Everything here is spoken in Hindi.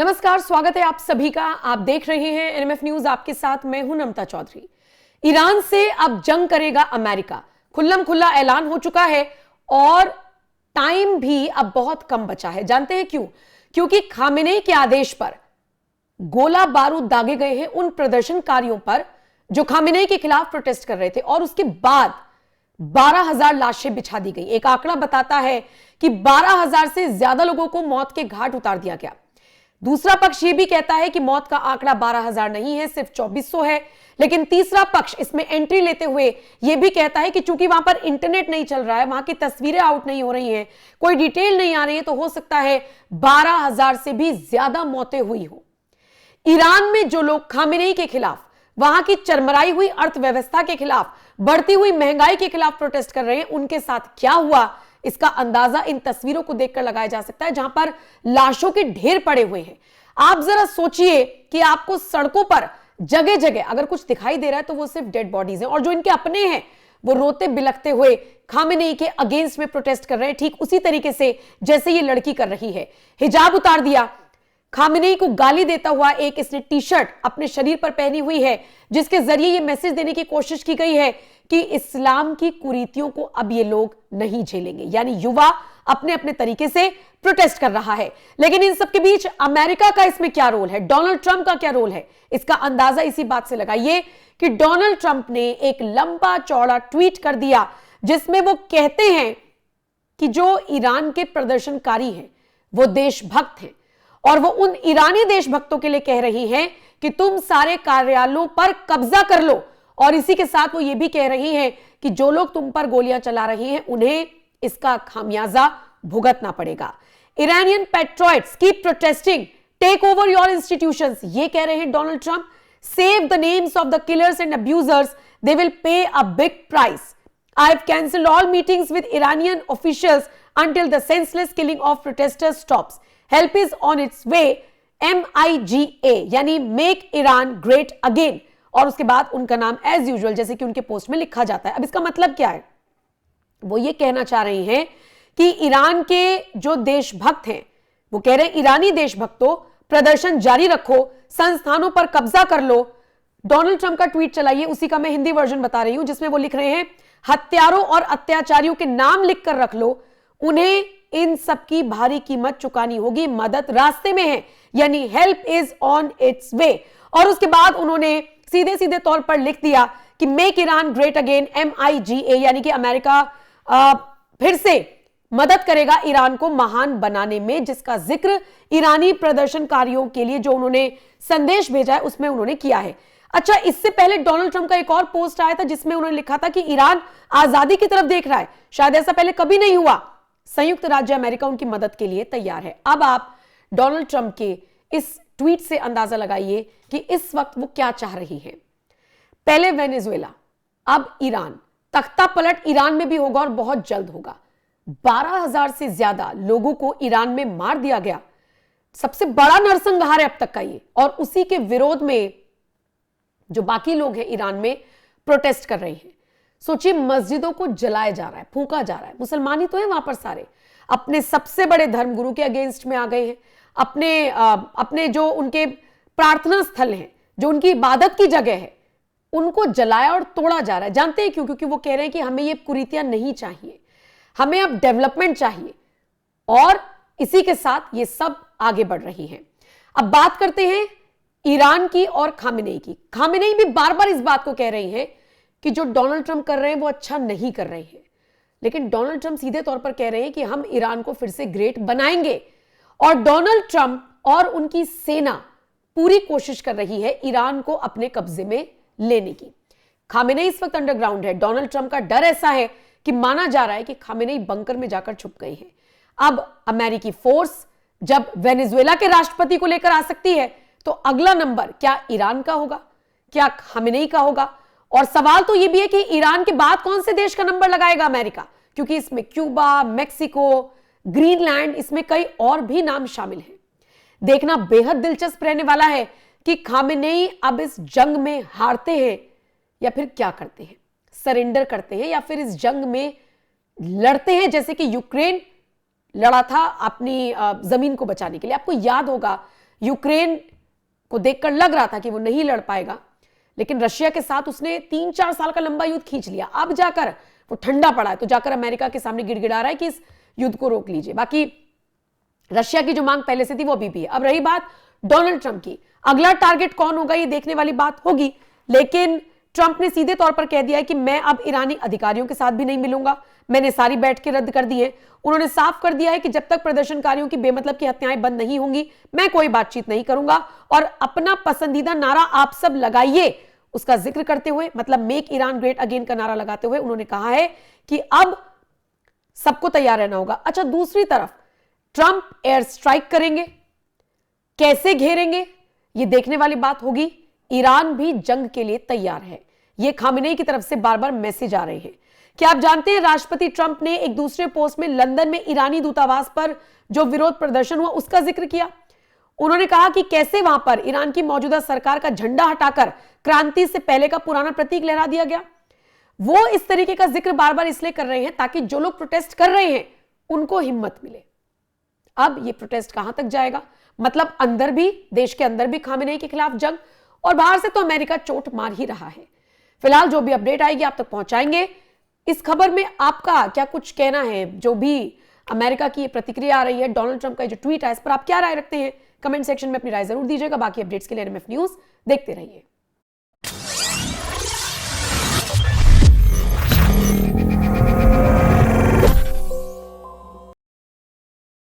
नमस्कार, स्वागत है आप सभी का। आप देख रहे हैं एनएमएफ न्यूज, आपके साथ मैं हूं नमता चौधरी। ईरान से अब जंग करेगा अमेरिका, खुल्लम खुल्ला ऐलान हो चुका है और टाइम भी अब बहुत कम बचा है। जानते हैं क्यों? क्योंकि खामेनेई के आदेश पर गोला बारूद दागे गए हैं उन प्रदर्शनकारियों पर जो खामेनेई के खिलाफ प्रोटेस्ट कर रहे थे, और उसके बाद 12,000 लाशें बिछा दी गई। एक आंकड़ा बताता है कि 12,000 से ज्यादा लोगों को मौत के घाट उतार दिया गया। दूसरा पक्ष यह भी कहता है कि मौत का आंकड़ा 12,000 नहीं है, सिर्फ 2400 है। लेकिन तीसरा पक्ष इसमें एंट्री लेते हुए यह भी कहता है कि चूंकि वहां पर इंटरनेट नहीं चल रहा है, वहां की तस्वीरें आउट नहीं हो रही हैं, कोई डिटेल नहीं आ रही है, तो हो सकता है 12,000 से भी ज्यादा मौतें हुई हो। ईरान में जो लोग खामेनेई के खिलाफ, वहां की चरमराई हुई अर्थव्यवस्था के खिलाफ, बढ़ती हुई महंगाई के खिलाफ प्रोटेस्ट कर रहे हैं, उनके साथ क्या हुआ इसका अंदाजा इन तस्वीरों को देखकर लगाया जा सकता है, जहां पर लाशों के ढेर पड़े हुए हैं। आप जरा सोचिए कि आपको सड़कों पर जगह जगह अगर कुछ दिखाई दे रहा है तो वो सिर्फ डेड बॉडीज हैं, और जो इनके अपने हैं वो रोते बिलखते हुए खामेनेई के अगेंस्ट में प्रोटेस्ट कर रहे हैं, ठीक उसी तरीके से जैसे ये लड़की कर रही है। हिजाब उतार दिया, खामेनेई को गाली देता हुआ एक इसने टी शर्ट अपने शरीर पर पहनी हुई है, जिसके जरिए यह मैसेज देने की कोशिश की गई है कि इस्लाम की कुरीतियों को अब ये लोग नहीं झेलेंगे। यानी युवा अपने अपने तरीके से प्रोटेस्ट कर रहा है। लेकिन इन सब के बीच अमेरिका का इसमें क्या रोल है, डोनाल्ड ट्रंप का क्या रोल है, इसका अंदाजा इसी बात से लगाइए कि डोनाल्ड ट्रंप ने एक लंबा चौड़ा ट्वीट कर दिया जिसमें वो कहते हैं कि जो ईरान के प्रदर्शनकारी हैं वो देशभक्त हैं, और वो उन ईरानी देशभक्तों के लिए कह रही हैं कि तुम सारे कार्यालयों पर कब्जा कर लो। और इसी के साथ वो ये भी कह रही हैं कि जो लोग तुम पर गोलियां चला रहे हैं उन्हें इसका खामियाजा भुगतना पड़ेगा। Iranian patriots keep protesting, take over your institutions, ये कह रहे हैं Donald Trump. Save the names of the killers and abusers, they will pay a big price. I have cancelled all meetings with Iranian officials until the senseless killing of protesters stops. Help is on its way. MIGA यानी मेक ईरान ग्रेट अगेन, और उसके बाद उनका नाम एज यूजुअल जैसे कि उनके पोस्ट में लिखा जाता है। अब इसका मतलब क्या है? वो ये कहना चाह रहे हैं कि ईरान के जो देशभक्त हैं वो कह रहे हैं ईरानी देशभक्तों प्रदर्शन जारी रखो, संस्थानों पर कब्जा कर लो। डोनाल्ड ट्रंप का ट्वीट चलाइए, उसी का मैं हिंदी वर्जन बता रही हूं, जिसमें वो लिख रहे हैं हत्यारों और अत्याचारियों के नाम लिखकर रख लो, उन्हें इन सबकी भारी कीमत चुकानी होगी, मदद रास्ते में है, यानी हेल्प इज ऑन इट्स वे। और उसके बाद उन्होंने सीधे सीधे तौर पर लिख दिया कि make Iran great again, MIGA, यानी कि अमेरिका फिर से मदद करेगा ईरान को महान बनाने में, जिसका जिक्र ईरानी प्रदर्शनकारियों के लिए जो उन्होंने संदेश भेजा है उसमें उन्होंने किया है। अच्छा, इससे पहले डोनाल्ड ट्रंप का एक और पोस्ट आया था जिसमें उन्होंने लिखा था कि ईरान आजादी की तरफ देख रहा है, शायद ऐसा पहले कभी नहीं हुआ, संयुक्त राज्य अमेरिका उनकी मदद के लिए तैयार है। अब आप डोनाल्ड ट्रंप के इस ट्वीट से अंदाजा लगाइए कि इस वक्त वो क्या चाह रही है। पहले वेनेजुएला, अब ईरान, तख्ता पलट ईरान में भी होगा और बहुत जल्द होगा। 12,000 से ज्यादा लोगों को ईरान में मार दिया गया, सबसे बड़ा नरसंहार है अब तक का ये, और उसी के विरोध में जो बाकी लोग हैं ईरान में प्रोटेस्ट कर रहे हैं। सोचिए, मस्जिदों को जलाया जा रहा है, फूंका जा रहा है। मुसलमान ही तो है वहां पर सारे, अपने सबसे बड़े धर्मगुरु के अगेंस्ट में आ गए हैं। अपने जो उनके प्रार्थना स्थल हैं, जो उनकी इबादत की जगह है, उनको जलाया और तोड़ा जा रहा है। जानते हैं क्यों? क्योंकि वो कह रहे हैं कि हमें ये कुरीतियां नहीं चाहिए, हमें अब डेवलपमेंट चाहिए, और इसी के साथ ये सब आगे बढ़ रही है। अब बात करते हैं ईरान की और खामेनेई की। खामेनेई भी बार बार इस बात को कह रही हैं कि जो डोनाल्ड ट्रंप कर रहे हैं वो अच्छा नहीं कर रहे हैं, लेकिन डोनाल्ड ट्रंप सीधे तौर पर कह रहे हैं कि हम ईरान को फिर से ग्रेट बनाएंगे, और डोनाल्ड ट्रंप और उनकी सेना पूरी कोशिश कर रही है ईरान को अपने कब्जे में लेने की। खामेनेई इस वक्त अंडरग्राउंड है। डोनाल्ड ट्रंप का डर ऐसा है कि माना जा रहा है कि खामेनेई बंकर में जाकर छुप गई है। अब अमेरिकी फोर्स जब वेनेजुएला के राष्ट्रपति को लेकर आ सकती है, तो अगला नंबर क्या ईरान का होगा, क्या खामेनेई का होगा? और सवाल तो यह भी है कि ईरान के बाद कौन से देश का नंबर लगाएगा अमेरिका, क्योंकि इसमें क्यूबा, मेक्सिको, ग्रीनलैंड, इसमें कई और भी नाम शामिल हैं। देखना बेहद दिलचस्प रहने वाला है कि खामेनेई अब इस जंग में हारते हैं या फिर क्या करते हैं, सरेंडर करते हैं या फिर इस जंग में लड़ते हैं, जैसे कि यूक्रेन लड़ा था अपनी जमीन को बचाने के लिए। आपको याद होगा यूक्रेन को देखकर लग रहा था कि वो नहीं लड़ पाएगा, लेकिन रशिया के साथ उसने 3-4 साल का लंबा युद्ध खींच लिया। अब जाकर वो ठंडा पड़ा है, तो जाकर अमेरिका के सामने गिड़गिड़ा रहा है कि इस युद्ध को रोक लीजिए। बाकी रशिया की जो मांग पहले से थी वो अभी भी है। अब रही बात डोनाल्ड ट्रंप की, अगला टारगेट कौन होगा ये देखने वाली बात होगी, लेकिन ट्रंप ने सीधे तौर पर कह दिया है कि मैं अब ईरानी अधिकारियों के साथ भी नहीं मिलूंगा, मैंने सारी बैठकें रद्द कर दी है। उन्होंने साफ कर दिया है कि जब तक प्रदर्शनकारियों की बेमतलब की हत्याएं बंद नहीं होंगी, मैं कोई बातचीत नहीं करूंगा। और अपना पसंदीदा नारा आप सब लगाइए उसका जिक्र करते हुए, मतलब मेक ईरान ग्रेट अगेन का नारा लगाते हुए उन्होंने कहा है कि अब सबको तैयार रहना होगा। अच्छा, दूसरी तरफ ट्रंप एयर स्ट्राइक करेंगे, कैसे घेरेंगे ये देखने वाली बात होगी। ईरान भी जंग के लिए तैयार है, ये खामेनेई की तरफ से बार बार मैसेज आ रहे हैं। क्या आप जानते हैं राष्ट्रपति ट्रंप ने एक दूसरे पोस्ट में लंदन में ईरानी दूतावास पर जो विरोध प्रदर्शन हुआ उसका जिक्र किया। उन्होंने कहा कि कैसे वहां पर ईरान की मौजूदा सरकार का झंडा हटाकर क्रांति से पहले का पुराना प्रतीक लहरा दिया गया। वो इस तरीके का जिक्र बार बार इसलिए कर रहे हैं ताकि जो लोग प्रोटेस्ट कर रहे हैं उनको हिम्मत मिले। अब ये प्रोटेस्ट कहां तक जाएगा, मतलब अंदर भी, देश के अंदर भी खामेनेई के खिलाफ जंग, और बाहर से तो अमेरिका चोट मार ही रहा है। फिलहाल जो भी अपडेट आएगी आप तक पहुंचाएंगे। इस खबर में आपका क्या कुछ कहना है, जो भी अमेरिका की प्रतिक्रिया आ रही है, डोनाल्ड ट्रंप का जो ट्वीट है, इस पर आप क्या राय रखते हैं? कमेंट सेक्शन में अपनी राय जरूर दीजिएगा। बाकी अपडेट्स के लिए एनएमएफ न्यूज देखते रहिए।